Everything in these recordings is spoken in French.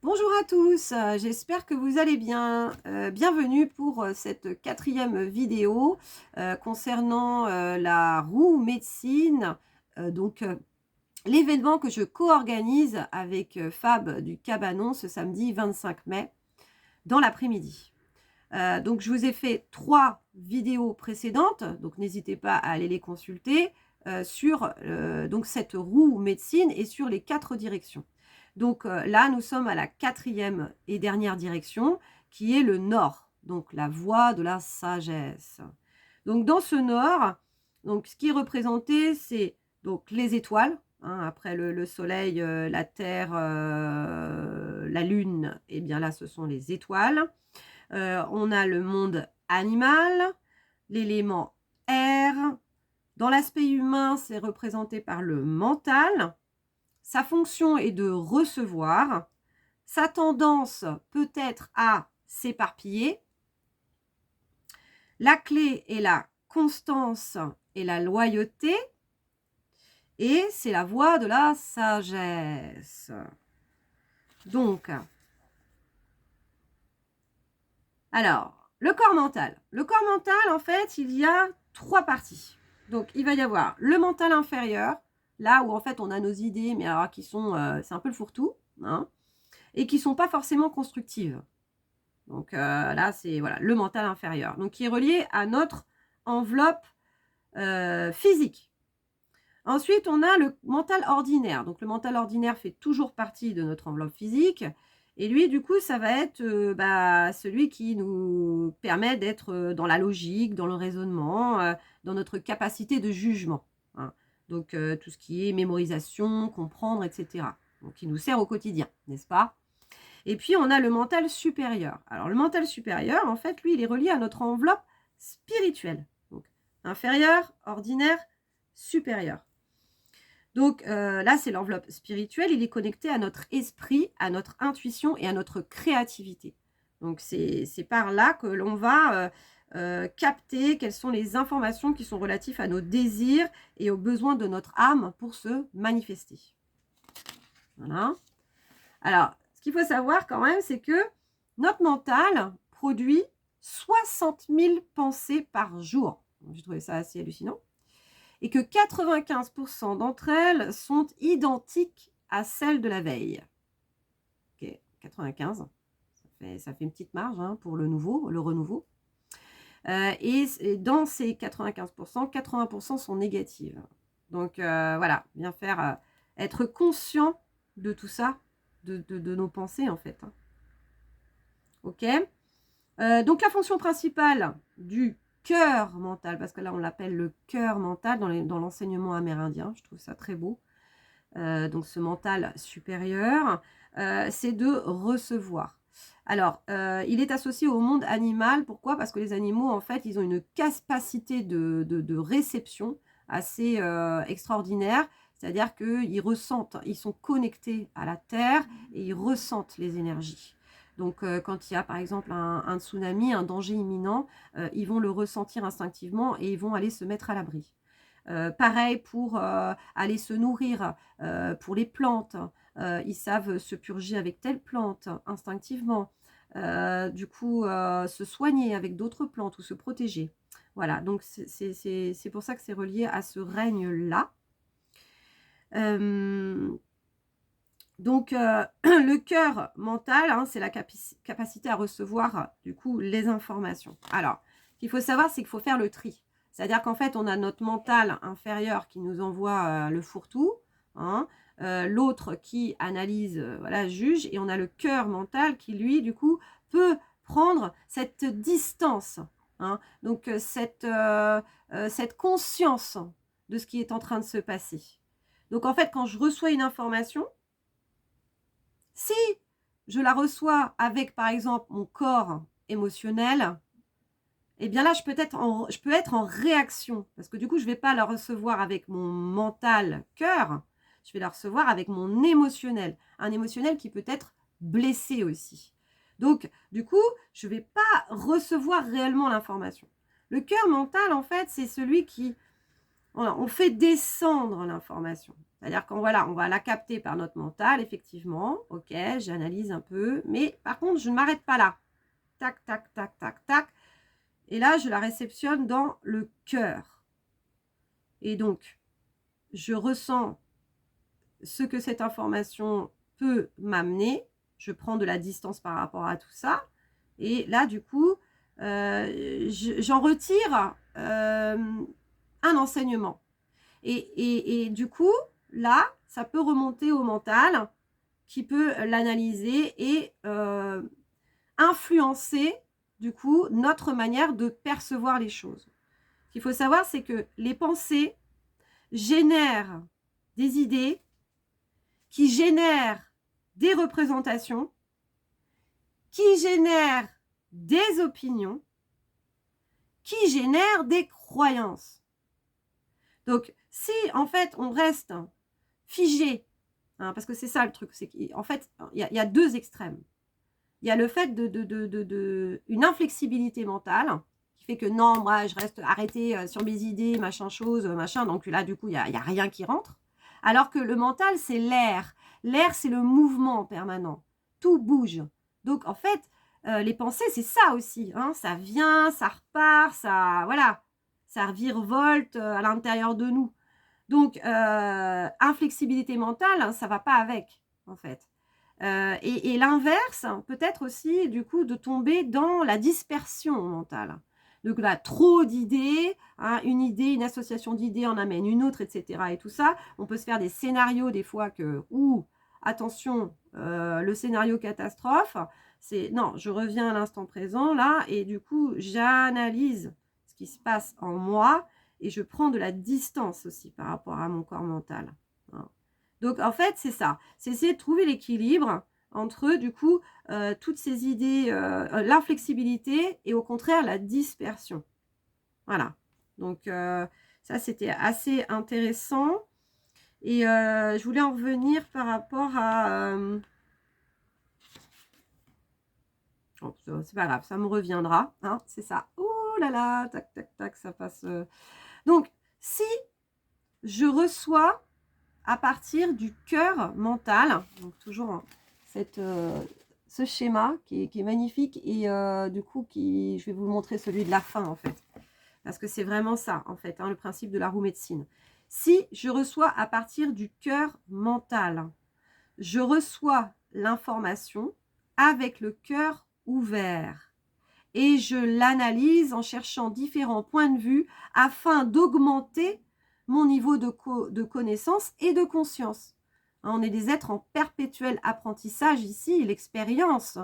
Bonjour à tous, j'espère que vous allez bien. Bienvenue pour cette 4e vidéo concernant la roue médecine, l'événement que je co-organise avec Fab du Cabanon ce samedi 25 mai dans l'après-midi. Donc je vous ai fait 3 vidéos précédentes, donc n'hésitez pas à aller les consulter sur donc cette roue médecine et sur les 4 directions. Donc là, nous sommes à la 4e et dernière direction, qui est le nord, donc la voie de la sagesse. Donc dans ce nord, donc ce qui est représenté, c'est donc les étoiles, hein, après le soleil, la terre, la lune, et bien là, ce sont les étoiles. On a le monde animal, l'élément air. Dans l'aspect humain, c'est représenté par le mental. Sa fonction est de recevoir. Sa tendance peut être à s'éparpiller. La clé est la constance et la loyauté. Et c'est la voie de la sagesse. Donc, alors, le corps mental. Le corps mental, en fait, il y a 3 parties. Donc, il va y avoir le mental inférieur, là où en fait on a nos idées, mais alors qui sont, c'est un peu le fourre-tout, hein, et qui ne sont pas forcément constructives. Donc là, c'est voilà, le mental inférieur, donc qui est relié à notre enveloppe physique. Ensuite, on a le mental ordinaire. Donc, le mental ordinaire fait toujours partie de notre enveloppe physique. Et lui, du coup, ça va être celui qui nous permet d'être dans la logique, dans le raisonnement, dans notre capacité de jugement, hein. Donc, tout ce qui est mémorisation, comprendre, etc. Donc, qui nous sert au quotidien, n'est-ce pas? Et puis, on a le mental supérieur. Alors, le mental supérieur, en fait, lui, il est relié à notre enveloppe spirituelle. Donc, inférieur, ordinaire, supérieur. Donc là, c'est l'enveloppe spirituelle. Il est connecté à notre esprit, à notre intuition et à notre créativité. Donc, c'est par là que l'on va capter quelles sont les informations qui sont relatives à nos désirs et aux besoins de notre âme pour se manifester. Voilà. Alors, ce qu'il faut savoir quand même, c'est que notre mental produit 60 000 pensées par jour. J'ai trouvé ça assez hallucinant. Et que 95% d'entre elles sont identiques à celles de la veille. Ok, 95, ça fait une petite marge, hein, pour le nouveau, le renouveau. Et dans ces 95%, 80% sont négatives. Donc voilà, bien faire être conscient de tout ça, de nos pensées en fait, hein. Ok. Donc la fonction principale du cœur mental, parce que là on l'appelle le cœur mental dans l'enseignement amérindien, je trouve ça très beau. Donc ce mental supérieur, c'est de recevoir. Alors, il est associé au monde animal. Pourquoi? Parce que les animaux, en fait, ils ont une capacité de réception assez extraordinaire. C'est-à-dire qu'ils ressentent, ils sont connectés à la terre et ils ressentent les énergies. Donc, quand il y a par exemple un tsunami, un danger imminent, ils vont le ressentir instinctivement et ils vont aller se mettre à l'abri. Pareil pour aller se nourrir, pour les plantes. Ils savent se purger avec telle plante instinctivement. Du coup, se soigner avec d'autres plantes ou se protéger. Voilà, donc c'est pour ça que c'est relié à ce règne-là. Donc, le cœur mental, hein, c'est la capacité à recevoir, du coup, les informations. Alors, ce qu'il faut savoir, c'est qu'il faut faire le tri. C'est-à-dire qu'en fait, on a notre mental inférieur qui nous envoie le fourre-tout, hein, l'autre qui analyse, voilà, juge, et on a le cœur mental qui, lui, du coup, peut prendre cette distance, hein, donc cette conscience de ce qui est en train de se passer. Donc, en fait, quand je reçois une information, si je la reçois avec, par exemple, mon corps émotionnel, eh bien là, je peux être en réaction. Parce que du coup, je ne vais pas la recevoir avec mon mental cœur, je vais la recevoir avec mon émotionnel. Un émotionnel qui peut être blessé aussi. Donc, du coup, je ne vais pas recevoir réellement l'information. Le cœur mental, en fait, c'est celui qui on fait descendre l'information. C'est-à-dire qu'on voilà, on va la capter par notre mental, effectivement. Ok, j'analyse un peu. Mais par contre, je ne m'arrête pas là. Tac, tac, tac, tac, tac. Et là, je la réceptionne dans le cœur. Et donc, je ressens ce que cette information peut m'amener. Je prends de la distance par rapport à tout ça. Et là, du coup, j'en retire un enseignement. Et du coup, là, ça peut remonter au mental qui peut l'analyser et influencer, du coup, notre manière de percevoir les choses. Ce qu'il faut savoir, c'est que les pensées génèrent des idées qui génèrent des représentations, qui génèrent des opinions, qui génèrent des croyances. Donc, si en fait on reste figé, hein, parce que c'est ça le truc, c'est qu'en fait, il y a deux extrêmes. Il y a le fait une inflexibilité mentale qui fait que non, moi je reste arrêtée sur mes idées, machin chose, machin, donc là du coup il y a rien qui rentre. Alors que le mental c'est l'air. L'air c'est le mouvement permanent. Tout bouge. Donc en fait, les pensées c'est ça aussi. Hein, ça vient, ça repart, ça voilà, ça virevolte à l'intérieur de nous. Donc inflexibilité mentale, ça va pas avec en fait. Et l'inverse, peut-être aussi, du coup, de tomber dans la dispersion mentale. Donc là, trop d'idées, hein, une idée, une association d'idées en amène une autre, etc. Et tout ça, on peut se faire des scénarios des fois que, attention, le scénario catastrophe, c'est non, je reviens à l'instant présent là, et du coup, j'analyse ce qui se passe en moi, et je prends de la distance aussi par rapport à mon corps mental. Hein. Donc, en fait, c'est ça. C'est essayer de trouver l'équilibre entre, du coup, toutes ces idées, l'inflexibilité et au contraire la dispersion. Voilà. Donc, ça, c'était assez intéressant. Et je voulais en revenir par rapport à... oh, c'est pas grave, ça me reviendra. Hein, c'est ça. Ouh là là, tac, tac, tac, ça passe. Donc, si je reçois à partir du cœur mental, donc toujours ce schéma qui est magnifique et du coup je vais vous montrer celui de la fin en fait, parce que c'est vraiment ça en fait, hein, le principe de la roue médecine. Si je reçois à partir du cœur mental, je reçois l'information avec le cœur ouvert et je l'analyse en cherchant différents points de vue afin d'augmenter mon niveau de connaissance et de conscience. On est des êtres en perpétuel apprentissage ici. L'expérience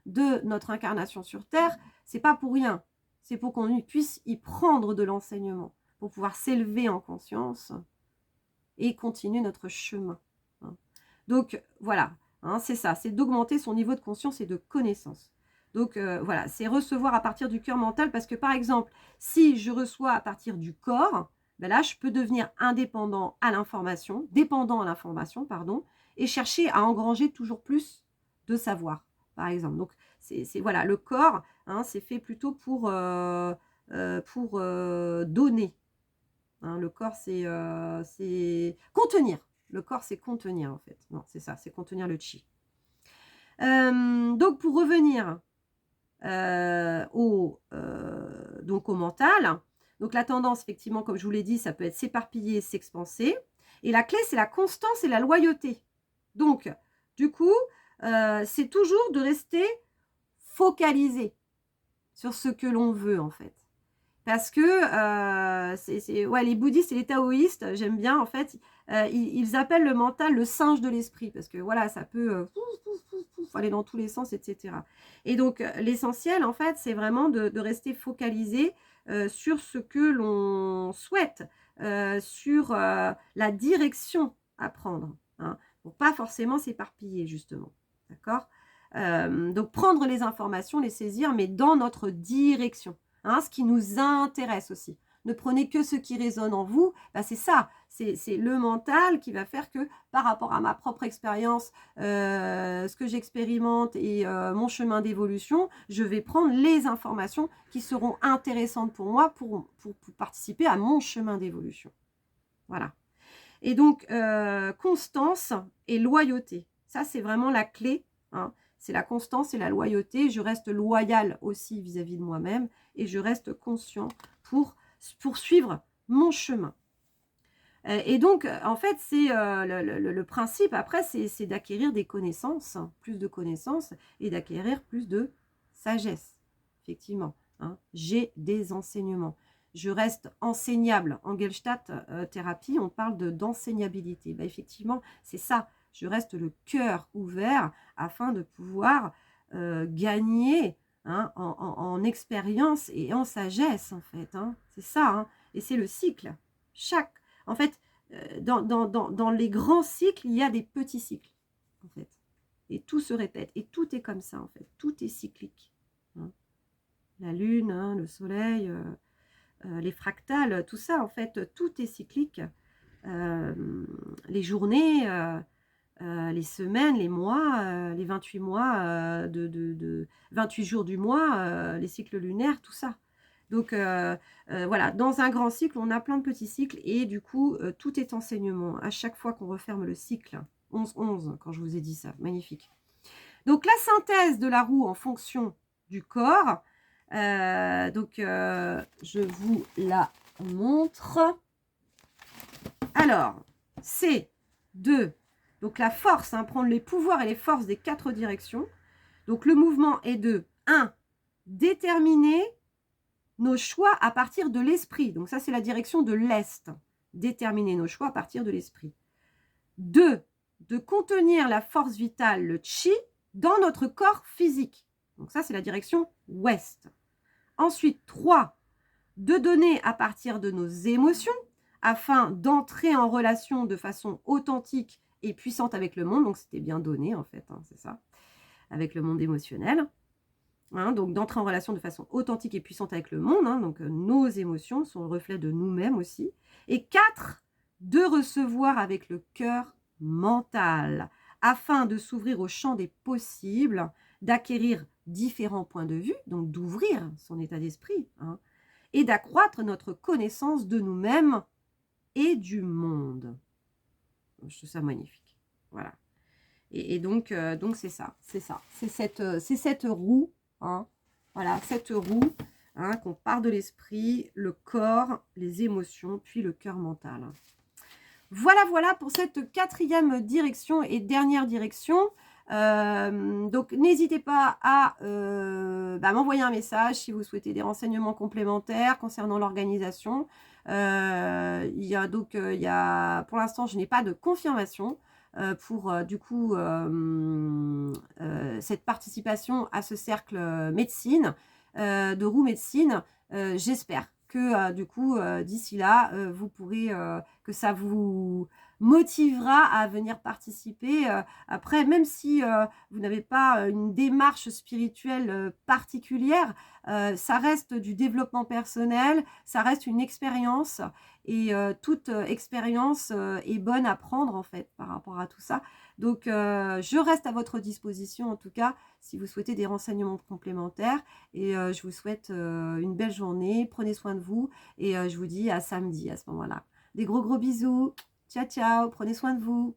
de notre incarnation sur Terre, c'est pas pour rien. C'est pour qu'on puisse y prendre de l'enseignement, pour pouvoir s'élever en conscience et continuer notre chemin. Donc voilà, c'est ça, c'est d'augmenter son niveau de conscience et de connaissance. Donc voilà, c'est recevoir à partir du cœur mental, parce que par exemple, si je reçois à partir du corps, ben là, je peux devenir indépendant à l'information, dépendant à l'information, pardon, et chercher à engranger toujours plus de savoir, par exemple. Donc, voilà, le corps, c'est fait plutôt pour donner. Hein, le corps, c'est contenir. Le corps, c'est contenir, en fait. Non, c'est ça, c'est contenir le chi. Donc, pour revenir donc au mental, donc la tendance, effectivement, comme je vous l'ai dit, ça peut être s'éparpiller, s'expanser. Et la clé, c'est la constance et la loyauté. Donc, du coup, c'est toujours de rester focalisé sur ce que l'on veut, en fait. Parce que ouais, les bouddhistes et les taoïstes, j'aime bien, en fait, ils appellent le mental le singe de l'esprit, parce que voilà, ça peut aller dans tous les sens, etc. Et donc, l'essentiel, en fait, c'est vraiment de rester focalisé sur ce que l'on souhaite, sur la direction à prendre, hein, pour pas forcément s'éparpiller, justement. D'accord? Donc, prendre les informations, les saisir, mais dans notre direction. Hein, ce qui nous intéresse aussi. Ne prenez que ce qui résonne en vous. Ben c'est ça, c'est le mental qui va faire que par rapport à ma propre expérience, ce que j'expérimente et mon chemin d'évolution, je vais prendre les informations qui seront intéressantes pour moi pour participer à mon chemin d'évolution. Voilà. Et donc, constance et loyauté. Ça, c'est vraiment la clé. Hein. C'est la constance et la loyauté. Je reste loyale aussi vis-à-vis de moi-même et je reste conscient pour poursuivre mon chemin. Et donc, en fait, c'est le principe, après, c'est d'acquérir des connaissances, hein, plus de connaissances, et d'acquérir plus de sagesse, effectivement. Hein. J'ai des enseignements. Je reste enseignable. En Gestalt thérapie, on parle d'enseignabilité. Ben, effectivement, c'est ça. Je reste le cœur ouvert afin de pouvoir gagner hein, en expérience et en sagesse, en fait. Hein. C'est ça. Hein. Et c'est le cycle. En fait, dans les grands cycles, il y a des petits cycles, en fait. Et tout se répète. Et tout est comme ça, en fait. Tout est cyclique. Hein. La lune, hein, le soleil, les fractales, tout ça, en fait, tout est cyclique. Les journées, les semaines, les mois, les 28 mois, 28 jours du mois, les cycles lunaires, tout ça. Donc, voilà, dans un grand cycle, on a plein de petits cycles et du coup, tout est enseignement. À chaque fois qu'on referme le cycle, 11-11, quand je vous ai dit ça, magnifique. Donc, la synthèse de la roue en fonction du corps. Je vous la montre. Alors, c'est donc la force, hein, prendre les pouvoirs et les forces des 4 directions. Donc, le mouvement est de 1, déterminer nos choix à partir de l'esprit. Donc ça, c'est la direction de l'Est. Déterminer nos choix à partir de l'esprit. 2, de contenir la force vitale, le chi, dans notre corps physique. Donc ça, c'est la direction Ouest. Ensuite, 3, de donner à partir de nos émotions afin d'entrer en relation de façon authentique et puissante avec le monde. Donc c'était bien donné, en fait, hein, c'est ça, avec le monde émotionnel. Hein, donc d'entrer en relation de façon authentique et puissante avec le monde. Hein, donc nos émotions sont le reflet de nous-mêmes aussi. Et 4, de recevoir avec le cœur mental, afin de s'ouvrir au champ des possibles, d'acquérir différents points de vue, donc d'ouvrir son état d'esprit, hein, et d'accroître notre connaissance de nous-mêmes et du monde. Je trouve ça magnifique. Voilà. Et donc c'est ça, c'est ça. C'est cette roue. Hein, voilà, cette roue, hein, qu'on part de l'esprit, le corps, les émotions, puis le cœur mental. Voilà, voilà pour cette 4e direction et dernière direction. Donc, n'hésitez pas à m'envoyer un message si vous souhaitez des renseignements complémentaires concernant l'organisation. Pour l'instant, je n'ai pas de confirmation pour cette participation à ce cercle médecine, de roue médecine. J'espère que d'ici là, vous pourrez, que ça vous motivera à venir participer. Après, même si vous n'avez pas une démarche spirituelle particulière, ça reste du développement personnel, ça reste une expérience et toute expérience est bonne à prendre en fait par rapport à tout ça. Donc, je reste à votre disposition en tout cas si vous souhaitez des renseignements complémentaires et je vous souhaite une belle journée, prenez soin de vous et je vous dis à samedi à ce moment-là. Des gros bisous, ciao ciao, prenez soin de vous.